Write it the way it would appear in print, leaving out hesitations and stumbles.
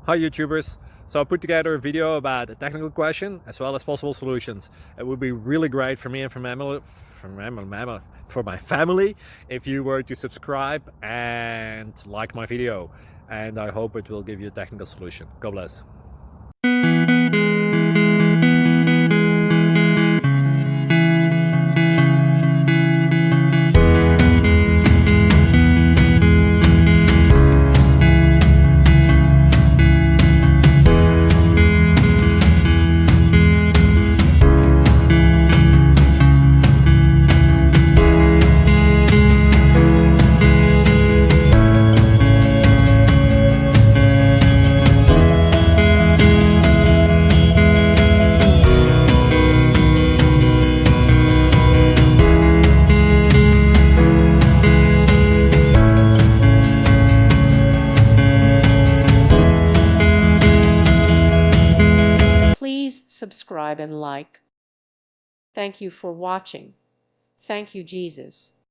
Hi YouTubers! So I put together a video about a technical question as well as possible solutions. It would be really great for me and for my family if you were to subscribe and like my video, and I hope it will give you a technical solution. God bless. Please subscribe and like. Thank you for watching. Thank you, Jesus.